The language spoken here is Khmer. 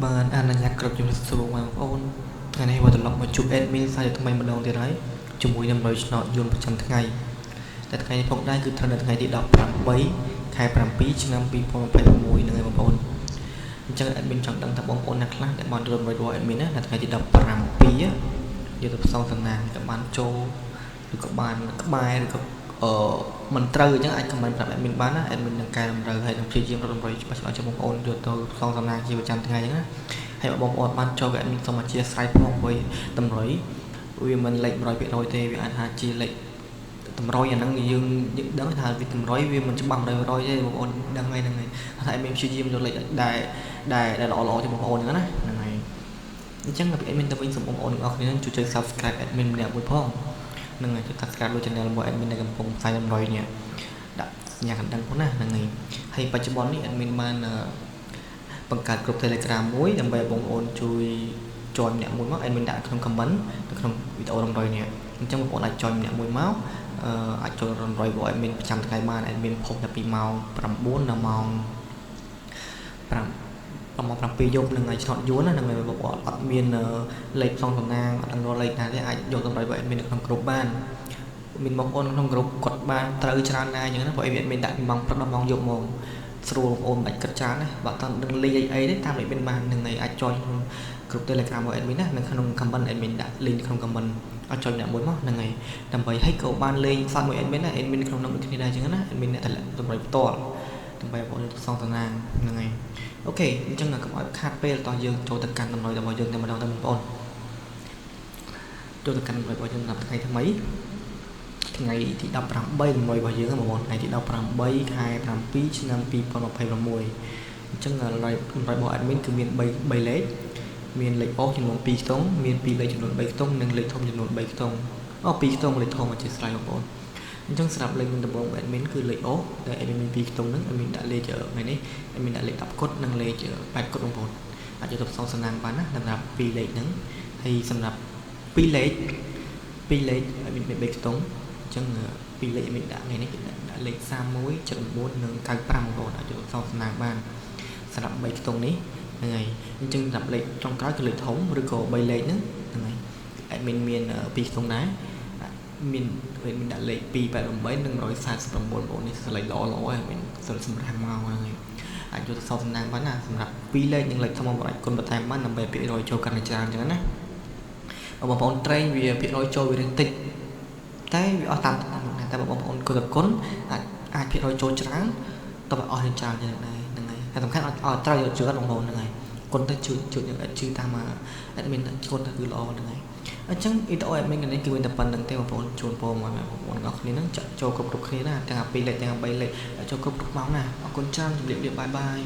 Bạn anh là nhạc cực trong số mà ôn ngày nay vào lọc mà chụp admin sai được thay một đồng tiền đấy chụp mũi năm rồi nó dùng trăm ngàyแต่ថ្ងៃនេះផងដែរគឺត្រូវនៅថ្ងៃទី18ខែ7ឆ្នាំ2021នឹងឯងបងប្អូនអញ្ចឹង admin ចង់ដឹងថាបងប្អូនអ្នកខ្លះដែលបានរួមរបស់ admin ណានៅថ្ងៃទី17យកទៅផ្សងសំណាងក៏បានចូលឬក៏បានក្បែរឬក៏មិនត្រូវអញ្ចឹងអាច comment ប្រាប់ admin បានណា admin នឹងកែតម្រូវហើយនឹងព្យាយាមរកតម្រូវច្បាស់ៗchoបងប្អូនយកទៅផ្សងសំណាងជាប្រចាំថ្ងៃអញ្ចឹងណាហើយបងប្អូនបានចូល admin សូមអធិស្ឋានផងព្រោះតម្រុយវាមិនលេខ 100%ទេវាអាចថាជាលេខតម្រុយអាហ្នឹងយើងដឹងថាវាតម្រុយវាមិនច្បាស់ 100%ទេបងប្អូនដឹងហើយហ្នឹងហើយថា admin ព្យាយាមយកលេខដែលល្អៗchoបងប្អូនហ្នឹងណាហ្នឹងហើយអញ្ចឹងពី admin ទៅវិញសូមបងប្អូនទាំងអស់គ្នាជួយ subscribe admin ម្នាក់មួយផងនឹងជួយ subscribe លើ channel របស់ admin ដែលកំពុងផ្សាយតម្រុយនេះដាក់សញ្ញាកណ្ដឹងផងណាហ្នឹងហើយបច្ចុប្បន្ននេះ admin បានបង្កើតក្រុម Telegram មួយដើម្បីបងប្អូនជួយjoin ម្នាក់មួយមក admin ដាក់ក្នុង comment នៅក្នុងវីដេអូតម្រុយនេះអញ្ចឹងបងប្អូនអាច join ម្នាក់មួយមកអាចចូលតម្រុយរបស់ admin ប្រចាំថ្ងៃបាន admin ផុសតែពីម៉ោង 9 ដល់ម៉ោង 7 យប់នឹងថ្ងៃឆ្នោតយួនណានឹងបងប្អូនអត់មានលេខផ្សងសំណាងអត់ដឹងរកលេខណាទេអាចយកតម្រុយរបស់ admin នៅក្នុងក្រុមបានមានបងប្អូនក្នុងក្រុមគាត់បានត្រូវច្រើនណាស់អញ្ចឹងណាព្រោះ admin ដាក់ពីម៉ោងព្រឹកដល់ម៉ោងយប់មកស្រួលបងប្អូនមិនបាច់គិតច្រើនណាបើតើដឹងលេខអីទេតាម admin បាននឹងថ្ងៃអាច join ក្នុងក្រុម Telegram របស់ admin ណានៅក្នុង comment admin ដាក់ link ក្នុង comment ឲ្យចុចអ្នកមួយមកហ្នឹងហើយដើម្បីឲ្យក៏បានលេងសតមួយ admin ណា admin ក្នុងនោះដូចគ្នាដែរអញ្ចឹងណា admin អ្នកតម្រុយផ្ទាល់ដើម្បីបងប្អូនសងសំណាងហ្នឹងហើយអូខេអញ្ចឹងកុំឲ្យខាតពេលតោះយើងចូលទៅកាន់តម្រុយរបស់យើងតែម្ដងទៅបងប្អូនចូលទៅកាន់តម្រុយរបស់យើងថ្ងៃថ្មីថ្ងៃទី18តម្រុយរបស់យើងបងប្អូនថ្ងៃទី18ខែ7ឆ្នាំ2026អញ្ចឹងតម្រុយរបស់ admin គឺមាន3លេខមានលេខអូសចំនួន2ខ្ទង់មាន2លេខចំនួន3ខ្ទង់និងលេខធំចំនួន3ខ្ទង់2ខ្ទង់លេខធំអធិស្ឋានបងប្អូនអញ្ចឹងសម្រាប់លេខដំបូង admin គឺលេខអូសដែល admin មាន2ខ្ទង់ហ្នឹង admin ដាក់លេខថ្ងៃនេះ admin ដាក់លេខ10គុតនិងលេខ8គុតបងប្អូនអាចយកទៅផ្សងសំណាងបានណាសម្រាប់2លេខហ្នឹងហើយសម្រាប់2លេខ admin មាន3ខ្ទង់អញ្ចឹង2លេខ admin ដាក់ថ្ងៃនេះគឺដាក់លេខ31 79និង95បងប្អូនអាចយកទៅផ្សងសំណាងបានសម្រាប់3ខ្ទង់នេះហ្នឹងហើយអញ្ចឹងសម្រាប់លេខចុងក្រោយគឺលេខធំឬក៏3លេខហ្នឹងហើយ admin មាន2ខ្ទង់ដែរមានដាក់លេខ288និង149បងប្អូននេះលេខល្អហើយមានសម្រាប់មកហ្នឹងហើយអាចយកទៅសងសំណាងបានណាសម្រាប់2លេខនិងលេខធំបងប្អូនអាចគុណបន្ថែមបានដើម្បីភាគរយចូលកាន់តែច្រើនអញ្ចឹងណាបងប្អូនត្រេងវាភាគរយចូលវារៀងតិចតែវាអស់តាមតែបងប្អូនគុណទៅគុណអាចភាគរយចូលច្រើនតើអស់ច្រើនយ៉ាងណាហ្នឹងហើយតែសំខាន់ឲ្យត្រូវយកជឿបងប្អូនហ្នឹងហើយគុណទៅជួយយើងជឿតាម admin គុណទៅគឺល្អហ្នឹងហើយអញ្ចឹងវីដេអូ admin នេះគឺមានតែប៉ុណ្្នឹងទេបងប្អូនជូនពរមកបងប្អូនទាំងអស់គ្នានឹងចូលគ្រប់គ្នាណាទាំង2លេខទាំង3លេខចូលគ្រប់ម៉ោងណាអរគុណច្រើនជម្រាបលាបាយបាយ